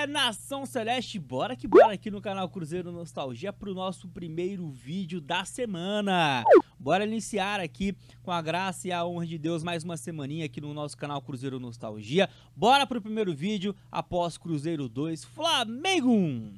Nação Celeste, bora que bora aqui no canal Cruzeiro Nostalgia para o nosso primeiro vídeo da semana. Bora iniciar aqui com a graça e a honra de Deus mais uma semaninha aqui no nosso canal Cruzeiro Nostalgia. Bora pro primeiro vídeo após Cruzeiro 2, Flamengo 1.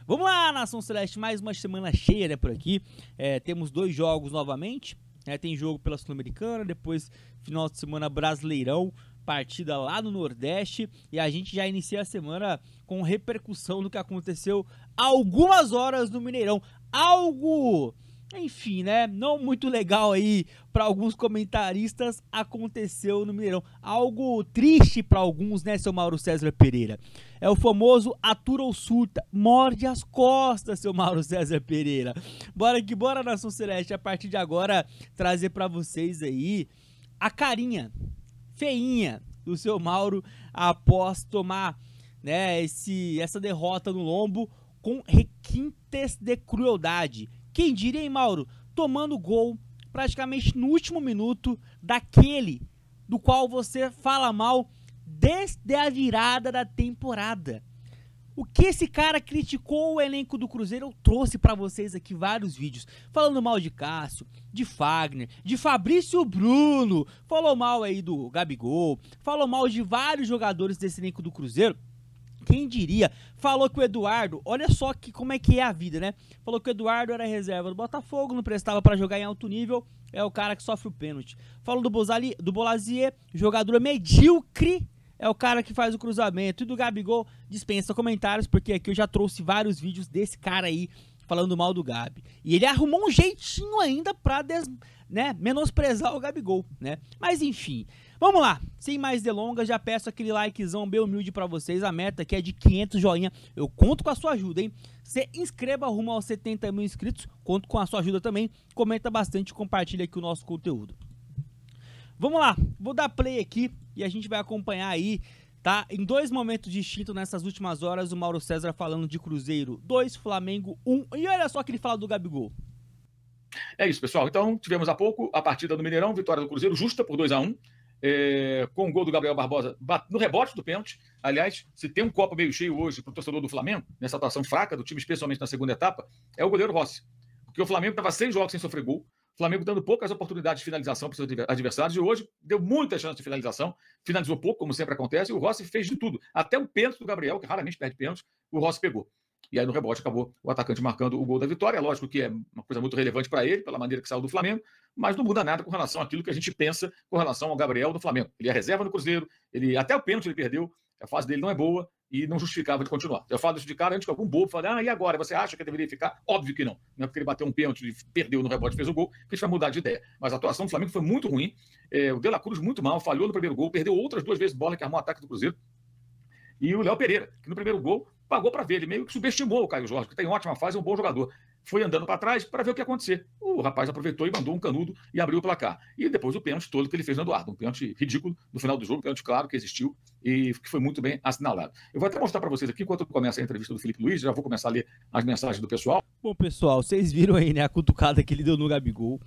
Vamos lá, Nação Celeste, mais uma semana cheia, né, por aqui. Temos dois jogos novamente, tem jogo pela Sul-Americana, depois final de semana Brasileirão, partida lá no Nordeste, e a gente já inicia a semana com repercussão do que aconteceu há algumas horas no Mineirão. Algo, enfim, né, não muito legal aí para alguns comentaristas aconteceu no Mineirão. Algo triste para alguns, né, seu Mauro César Pereira. É o famoso atura ou surta, morde as costas, seu Mauro César Pereira. Bora que bora, Nação Celeste, a partir de agora trazer para vocês aí a carinha feinha do seu Mauro após tomar, né, essa derrota no lombo com requintes de crueldade. Quem diria, hein, Mauro? Tomando gol praticamente no último minuto daquele do qual você fala mal desde a virada da temporada. O que esse cara criticou o elenco do Cruzeiro, eu trouxe pra vocês aqui vários vídeos, falando mal de Cássio, de Fagner, de Fabrício Bruno, falou mal aí do Gabigol, falou mal de vários jogadores desse elenco do Cruzeiro. Quem diria? Falou que o Eduardo, olha só como é que é a vida, né? Falou que o Eduardo era reserva do Botafogo, não prestava pra jogar em alto nível, é o cara que sofre o pênalti. Falou do Bolazier, jogador medíocre, é o cara que faz o cruzamento. E do Gabigol, dispensa comentários, porque aqui eu já trouxe vários vídeos desse cara aí falando mal do Gabi. E ele arrumou um jeitinho ainda pra menosprezar o Gabigol, né? Mas enfim, vamos lá. Sem mais delongas, já peço aquele likezão bem humilde pra vocês. A meta aqui é de 500 joinha. Eu conto com a sua ajuda, hein? Se inscreva rumo aos 70 mil inscritos. Conto com a sua ajuda também. Comenta bastante e compartilha aqui o nosso conteúdo. Vamos lá, vou dar play aqui e a gente vai acompanhar aí, tá? Em dois momentos distintos nessas últimas horas, o Mauro César falando de Cruzeiro 2, Flamengo 1. E olha só que ele fala do Gabigol. É isso, pessoal. Então, tivemos há pouco a partida do Mineirão, vitória do Cruzeiro, justa por 2-1, com o gol do Gabriel Barbosa no rebote do pênalti. Aliás, se tem um copo meio cheio hoje para o torcedor do Flamengo, nessa atuação fraca do time, especialmente na segunda etapa, é o goleiro Rossi. Porque o Flamengo estava 6 jogos sem sofrer gol, o Flamengo dando poucas oportunidades de finalização para os seus adversários, e hoje deu muita chance de finalização, finalizou pouco, como sempre acontece, e o Rossi fez de tudo. Até o pênalti do Gabriel, que raramente perde pênalti, o Rossi pegou. E aí no rebote acabou o atacante marcando o gol da vitória. É lógico que é uma coisa muito relevante para ele, pela maneira que saiu do Flamengo, mas não muda nada com relação àquilo que a gente pensa com relação ao Gabriel do Flamengo. Ele é reserva no Cruzeiro, até o pênalti ele perdeu, a fase dele não é boa e não justificava de continuar. Eu falo isso de cara antes que algum bobo fale, e agora? Você acha que deveria ficar? Óbvio que não. Não é porque ele bateu um pênalti e perdeu no rebote e fez o gol que a gente vai mudar de ideia. Mas a atuação do Flamengo foi muito ruim. O De La Cruz muito mal, falhou no primeiro gol, perdeu outras 2 vezes bola que armou o ataque do Cruzeiro. E o Léo Pereira, que no primeiro gol pagou para ver, ele meio que subestimou o Caio Jorge, que tem ótima fase, é um bom jogador. Foi andando para trás para ver o que ia acontecer. O rapaz aproveitou e mandou um canudo e abriu o placar. E depois o pênalti todo que ele fez no Eduardo, um pênalti ridículo no final do jogo, um pênalti claro que existiu e que foi muito bem assinalado. Eu vou até mostrar para vocês aqui, enquanto começa a entrevista do Felipe Luiz, já vou começar a ler as mensagens do pessoal. Bom, pessoal, vocês viram aí, né, a cutucada que ele deu no Gabigol.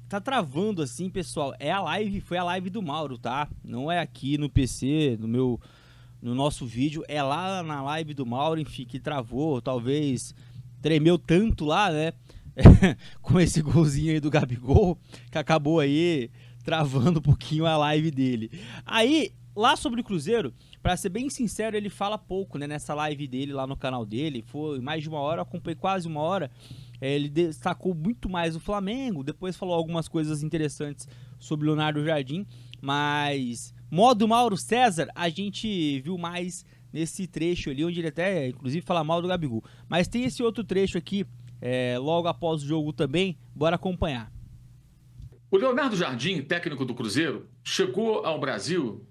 Tá travando assim, pessoal, foi a live do Mauro, tá? Não é aqui no PC, no nosso vídeo, é lá na live do Mauro, enfim, que travou, talvez tremeu tanto lá, né, com esse golzinho aí do Gabigol, que acabou aí travando um pouquinho a live dele. Aí, lá sobre o Cruzeiro, pra ser bem sincero, ele fala pouco, né, nessa live dele lá no canal dele, foi mais de 1 hora, eu acompanhei quase 1 hora, ele destacou muito mais o Flamengo, depois falou algumas coisas interessantes sobre o Leonardo Jardim, mas modo Mauro César, a gente viu mais nesse trecho ali, onde ele até, inclusive, fala mal do Gabigol. Mas tem esse outro trecho aqui, logo após o jogo também, bora acompanhar. O Leonardo Jardim, técnico do Cruzeiro, chegou ao Brasil,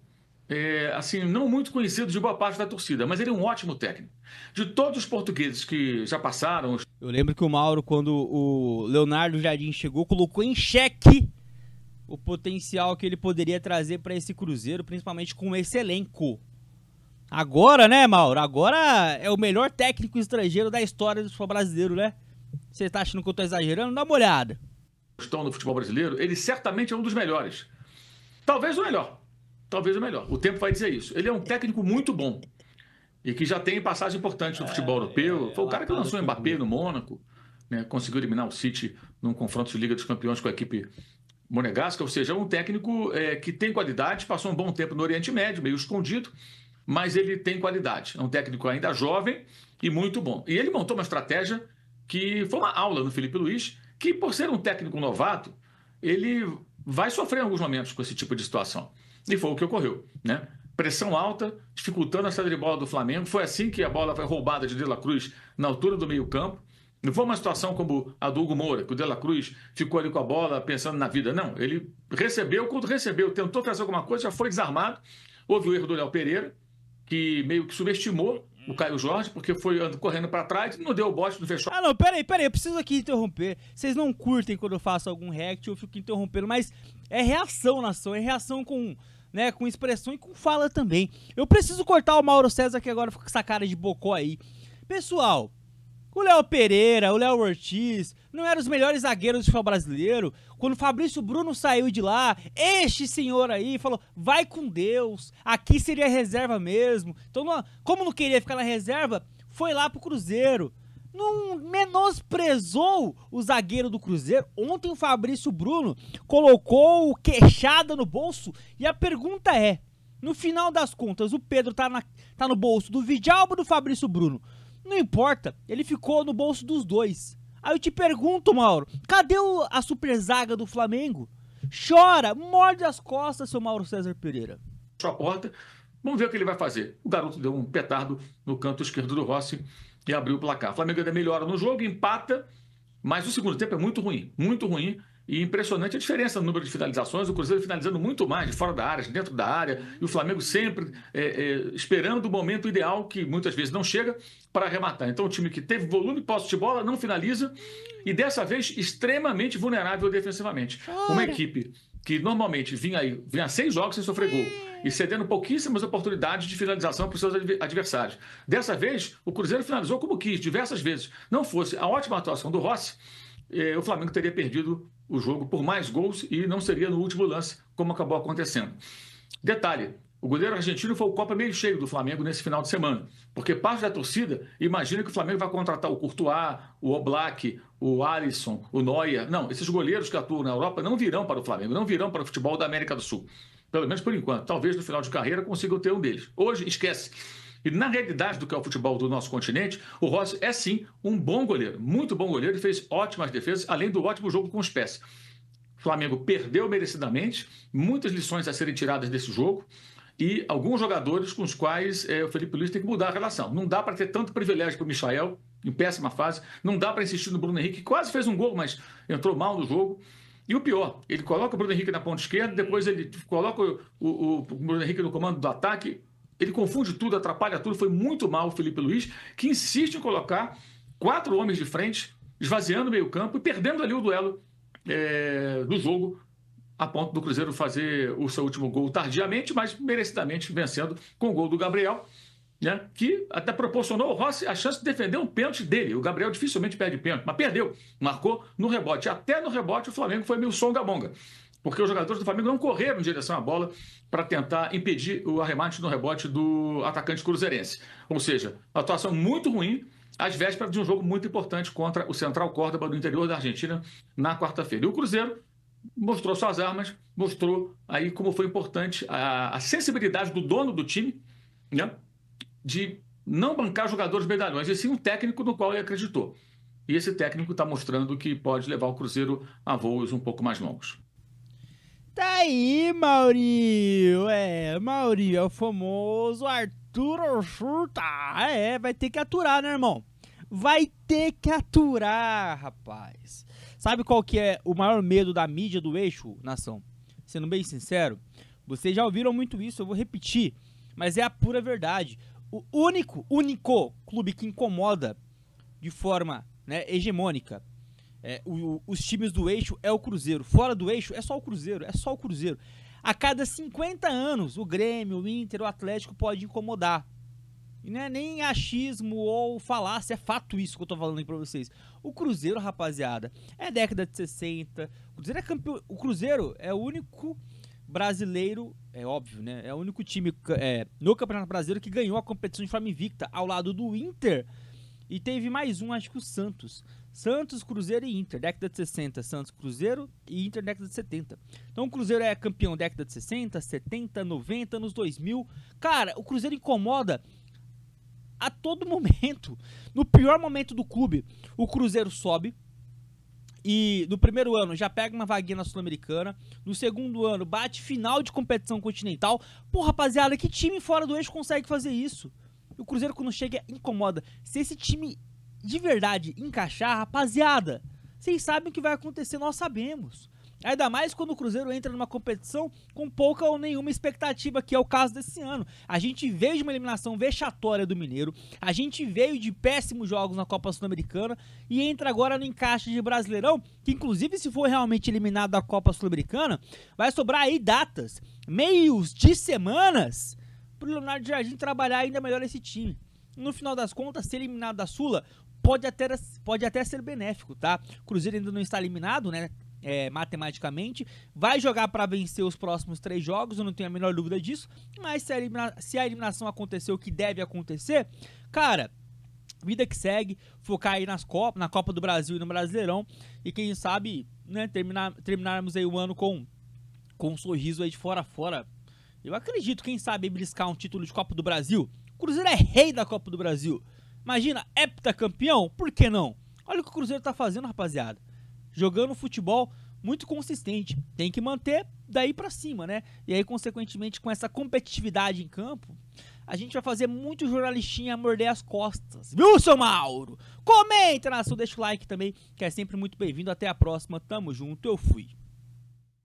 assim, não muito conhecido de boa parte da torcida, mas ele é um ótimo técnico. De todos os portugueses que já passaram... Eu lembro que o Mauro, quando o Leonardo Jardim chegou, colocou em xeque o potencial que ele poderia trazer para esse Cruzeiro, principalmente com esse elenco. Agora, né, Mauro? Agora é o melhor técnico estrangeiro da história do futebol brasileiro, né? Você tá achando que eu tô exagerando? Dá uma olhada. Estão no futebol brasileiro, ele certamente é um dos melhores. Talvez o melhor. Talvez o melhor. O tempo vai dizer isso. Ele é um técnico muito bom. e que já tem passagem importante no futebol europeu. Foi o cara que lançou o Mbappé no Mônaco, né? Conseguiu eliminar o City num confronto de Liga dos Campeões com a equipe monegasca, ou seja, um técnico que tem qualidade, passou um bom tempo no Oriente Médio, meio escondido, mas ele tem qualidade. É um técnico ainda jovem e muito bom. E ele montou uma estratégia que foi uma aula no Felipe Luiz, que por ser um técnico novato, ele vai sofrer em alguns momentos com esse tipo de situação. E foi o que ocorreu, né? Pressão alta, dificultando a saída de bola do Flamengo. Foi assim que a bola foi roubada de De La Cruz na altura do meio-campo. Não foi uma situação como a do Hugo Moura, que o De La Cruz ficou ali com a bola pensando na vida. Não, ele recebeu, quando recebeu, tentou fazer alguma coisa, já foi desarmado. Houve o erro do Léo Pereira, que meio que subestimou o Caio Jorge, porque foi correndo para trás, não deu o bote, não fechou. Ah, não, peraí, eu preciso aqui interromper. Vocês não curtem quando eu faço algum react, eu fico interrompendo, mas é reação, nação, é reação com, né, com expressão e com fala também. Eu preciso cortar o Mauro César, que agora fica com essa cara de bocó aí. Pessoal, o Léo Pereira, o Léo Ortiz, não eram os melhores zagueiros do futebol brasileiro. Quando o Fabrício Bruno saiu de lá, este senhor aí falou, vai com Deus, aqui seria reserva mesmo. Então, como não queria ficar na reserva, foi lá pro Cruzeiro. Não menosprezou o zagueiro do Cruzeiro. Ontem o Fabrício Bruno colocou o queixada no bolso. E a pergunta é, no final das contas, o Pedro tá no bolso do Vidalba ou do Fabrício Bruno? Não importa, ele ficou no bolso dos dois. Aí eu te pergunto, Mauro, cadê a super zaga do Flamengo? Chora, morde as costas, seu Mauro César Pereira. A porta, vamos ver o que ele vai fazer. O garoto deu um petardo no canto esquerdo do Rossi e abriu o placar. O Flamengo ainda melhora no jogo, empata, mas o segundo tempo é muito ruim e impressionante a diferença no número de finalizações. O Cruzeiro finalizando muito mais de fora da área, de dentro da área, e o Flamengo sempre esperando o momento ideal, que muitas vezes não chega, para arrematar. Então, o time que teve volume de posse de bola não finaliza e dessa vez extremamente vulnerável defensivamente. Uma equipe que normalmente vinha 6 jogos sem sofrer gol e cedendo pouquíssimas oportunidades de finalização para os seus adversários. Dessa vez, o Cruzeiro finalizou como quis, diversas vezes. Não fosse a ótima atuação do Rossi, o Flamengo teria perdido o jogo por mais gols e não seria no último lance, como acabou acontecendo. Detalhe, o goleiro argentino foi o copo meio cheio do Flamengo nesse final de semana, porque parte da torcida imagina que o Flamengo vai contratar o Courtois, o Oblak, o Alisson, o Neuer. Não, esses goleiros que atuam na Europa não virão para o Flamengo, não virão para o futebol da América do Sul. Pelo menos por enquanto. Talvez no final de carreira consigam ter um deles. Hoje, esquece. E na realidade do que é o futebol do nosso continente, o Rossi é sim um bom goleiro, muito bom goleiro, e fez ótimas defesas, além do ótimo jogo com os pés. O Flamengo perdeu merecidamente, muitas lições a serem tiradas desse jogo e alguns jogadores com os quais o Felipe Luiz tem que mudar a relação. Não dá para ter tanto privilégio para o Michael, em péssima fase, não dá para insistir no Bruno Henrique, que quase fez um gol, mas entrou mal no jogo. E o pior, ele coloca o Bruno Henrique na ponta esquerda, depois ele coloca o Bruno Henrique no comando do ataque. Ele confunde tudo, atrapalha tudo. Foi muito mal o Felipe Luiz, que insiste em colocar 4 homens de frente, esvaziando o meio-campo e perdendo ali o duelo do jogo, a ponto do Cruzeiro fazer o seu último gol tardiamente, mas merecidamente vencendo com o gol do Gabriel, né, que até proporcionou ao Rossi a chance de defender um pênalti dele. O Gabriel dificilmente perde pênalti, mas perdeu, marcou no rebote. Até no rebote o Flamengo foi meio songa-bonga, porque os jogadores do Flamengo não correram em direção à bola para tentar impedir o arremate no rebote do atacante cruzeirense. Ou seja, uma atuação muito ruim às vésperas de um jogo muito importante contra o Central Córdoba do interior da Argentina na quarta-feira. E o Cruzeiro mostrou suas armas, mostrou aí como foi importante a sensibilidade do dono do time, né, de não bancar jogadores medalhões, e sim um técnico no qual ele acreditou. E esse técnico está mostrando que pode levar o Cruzeiro a voos um pouco mais longos. Tá aí, Maurinho. Maurinho é o famoso Arthur Chuta. Vai ter que aturar, né, irmão? Vai ter que aturar, rapaz. Sabe qual que é o maior medo da mídia do eixo, nação? Sendo bem sincero, vocês já ouviram muito isso, eu vou repetir, mas é a pura verdade. O único clube que incomoda de forma, né, hegemônica os times do eixo é o Cruzeiro. Fora do eixo é só o Cruzeiro, A cada 50 anos o Grêmio, o Inter, o Atlético pode incomodar. E não é nem achismo ou falácia, é fato isso que eu tô falando aí pra vocês. O Cruzeiro, rapaziada, é década de 60, o Cruzeiro é campeão, o Cruzeiro é o único brasileiro, é óbvio, né? É o único time no Campeonato Brasileiro que ganhou a competição de forma invicta, ao lado do Inter. E teve mais um, acho que o Santos. Santos, Cruzeiro e Inter, década de 60. Santos, Cruzeiro e Inter, década de 70. Então o Cruzeiro é campeão década de 60, 70, 90, anos 2000. Cara, o Cruzeiro incomoda a todo momento. No pior momento do clube, o Cruzeiro sobe. E no primeiro ano já pega uma vaguinha na Sul-Americana. No segundo ano bate final de competição continental. Pô, rapaziada, que time fora do eixo consegue fazer isso? O Cruzeiro, quando chega, incomoda. Se esse time de verdade encaixar, rapaziada, vocês sabem o que vai acontecer, nós sabemos. Ainda mais quando o Cruzeiro entra numa competição com pouca ou nenhuma expectativa, que é o caso desse ano. A gente veio de uma eliminação vexatória do Mineiro, a gente veio de péssimos jogos na Copa Sul-Americana e entra agora no encaixe de Brasileirão, que inclusive se for realmente eliminado da Copa Sul-Americana, vai sobrar aí datas, meios de semanas, para o Leonardo Jardim trabalhar ainda melhor esse time. No final das contas, ser eliminado da Sula pode até ser benéfico, tá? O Cruzeiro ainda não está eliminado, né? Matematicamente, vai jogar para vencer os próximos 3 jogos, eu não tenho a menor dúvida disso, mas se a eliminação acontecer o que deve acontecer, cara, vida que segue, focar aí na Copa do Brasil e no Brasileirão, e quem sabe, né, terminarmos aí o ano com um sorriso aí de fora a fora. Eu acredito, quem sabe, briscar um título de Copa do Brasil. O Cruzeiro é rei da Copa do Brasil, imagina, heptacampeão, por que não? Olha o que o Cruzeiro tá fazendo, rapaziada. Jogando futebol muito consistente. Tem que manter daí pra cima, né? E aí, consequentemente, com essa competitividade em campo, a gente vai fazer muito jornalistinha morder as costas. Viu, seu Mauro? Comenta, nação, deixa o like também, que é sempre muito bem-vindo. Até a próxima. Tamo junto, eu fui.